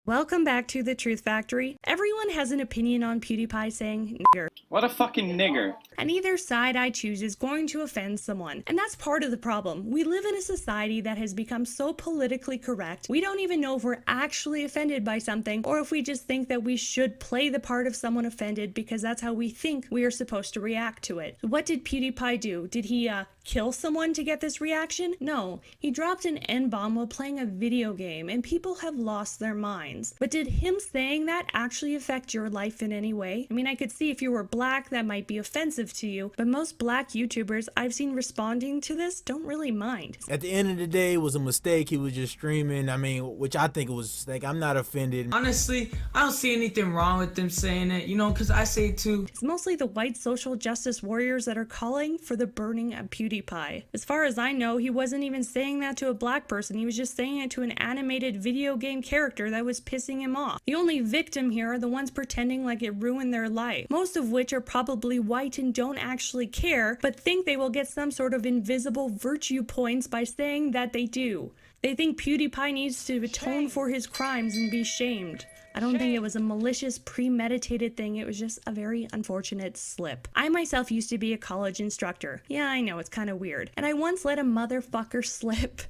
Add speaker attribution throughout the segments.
Speaker 1: Welcome back to the Truth Factory. Everyone has an opinion on PewDiePie saying nigger.
Speaker 2: What a fucking nigger.
Speaker 1: And either side I choose is going to offend someone. And that's part of the problem. We live in a society that has become so politically correct, we don't even know if we're actually offended by something or if we just think that we should play the part of someone offended because that's how we think we are supposed to react to it. What did PewDiePie do? Did he kill someone to get this reaction? No. He dropped an N-bomb while playing a video game and people have lost their minds. But did him saying that actually affect your life in any way? I mean, I could see if you were black that might be offensive to you, but most black YouTubers I've seen responding to this don't really mind.
Speaker 3: At the end of the day, it was a mistake. He was just streaming. I mean, which I think it was a mistake. I'm not offended.
Speaker 4: Honestly, I don't see anything wrong with them saying it, because I say it too.
Speaker 1: It's mostly the white social justice warriors that are calling for the burning of PewDiePie. As far as I know, he wasn't even saying that to a black person. He was just saying it to an animated video game character that was pissing him off. The only victim here are the ones pretending like it ruined their life, most of which are probably white and don't actually care, but think they will get some sort of invisible virtue points by saying that they do. They think PewDiePie needs to atone for his crimes and be shamed. I don't think it was a malicious, premeditated thing. It was just a very unfortunate slip. I myself used to be a college instructor. Yeah, I know, it's kind of weird. And I once let a motherfucker slip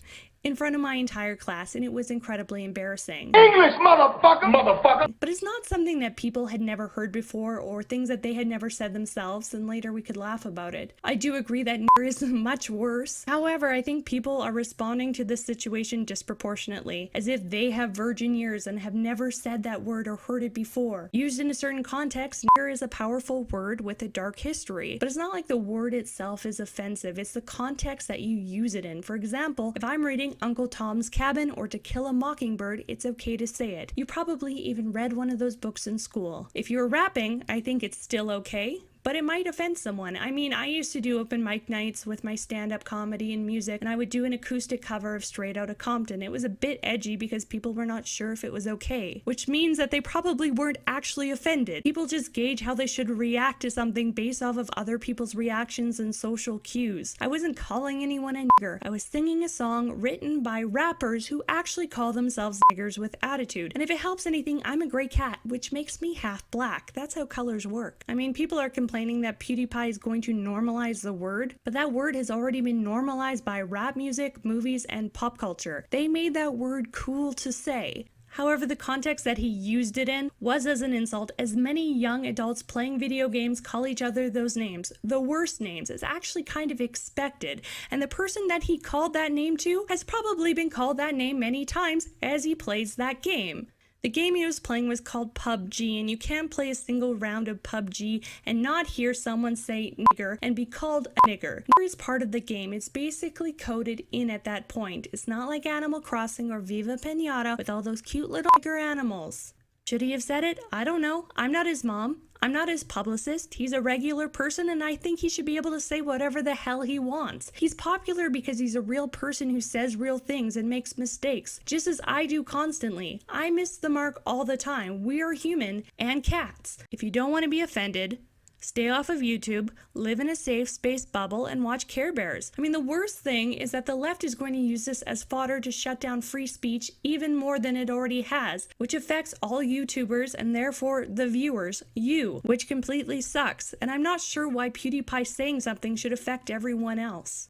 Speaker 1: in front of my entire class, and it was incredibly embarrassing.
Speaker 5: English, motherfucker!
Speaker 1: But it's not something that people had never heard before or things that they had never said themselves, and later we could laugh about it. I do agree that nigger is much worse. However, I think people are responding to this situation disproportionately, as if they have virgin ears and have never said that word or heard it before. Used in a certain context, nigger is a powerful word with a dark history, but it's not like the word itself is offensive. It's the context that you use it in. For example, if I'm reading Uncle Tom's Cabin or To Kill a Mockingbird, it's okay to say it. You probably even read one of those books in school. If you're rapping, I think it's still okay, but it might offend someone. I mean, I used to do open mic nights with my stand-up comedy and music, and I would do an acoustic cover of Straight Outta Compton. It was a bit edgy because people were not sure if it was okay, which means that they probably weren't actually offended. People just gauge how they should react to something based off of other people's reactions and social cues. I wasn't calling anyone a nigger. I was singing a song written by rappers who actually call themselves niggers with attitude. And if it helps anything, I'm a gray cat, which makes me half black. That's how colors work. I mean, people are complaining that PewDiePie is going to normalize the word, but that word has already been normalized by rap music, movies, and pop culture. They made that word cool to say. However, the context that he used it in was as an insult, as many young adults playing video games call each other those names. The worst names is actually kind of expected, and the person that he called that name to has probably been called that name many times as he plays that game. The game he was playing was called PUBG, and you can't play a single round of PUBG and not hear someone say nigger and be called a nigger. Nigger is part of the game. It's basically coded in at that point. It's not like Animal Crossing or Viva Pinata with all those cute little nigger animals. Should he have said it? I don't know. I'm not his mom. I'm not his publicist. He's a regular person, and I think he should be able to say whatever the hell he wants. He's popular because he's a real person who says real things and makes mistakes, just as I do constantly. I miss the mark all the time. We are human and cats. If you don't want to be offended, stay off of YouTube, live in a safe space bubble, and watch Care Bears. I mean, the worst thing is that the left is going to use this as fodder to shut down free speech even more than it already has, which affects all YouTubers and therefore the viewers, you, which completely sucks. And I'm not sure why PewDiePie saying something should affect everyone else.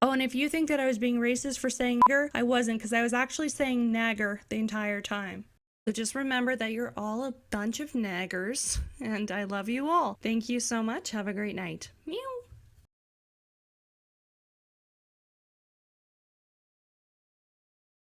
Speaker 1: Oh, and if you think that I was being racist for saying nigger, I wasn't, because I was actually saying nagger the entire time. So just remember that you're all a bunch of naggers, and I love you all. Thank you so much. Have a great night. Meow.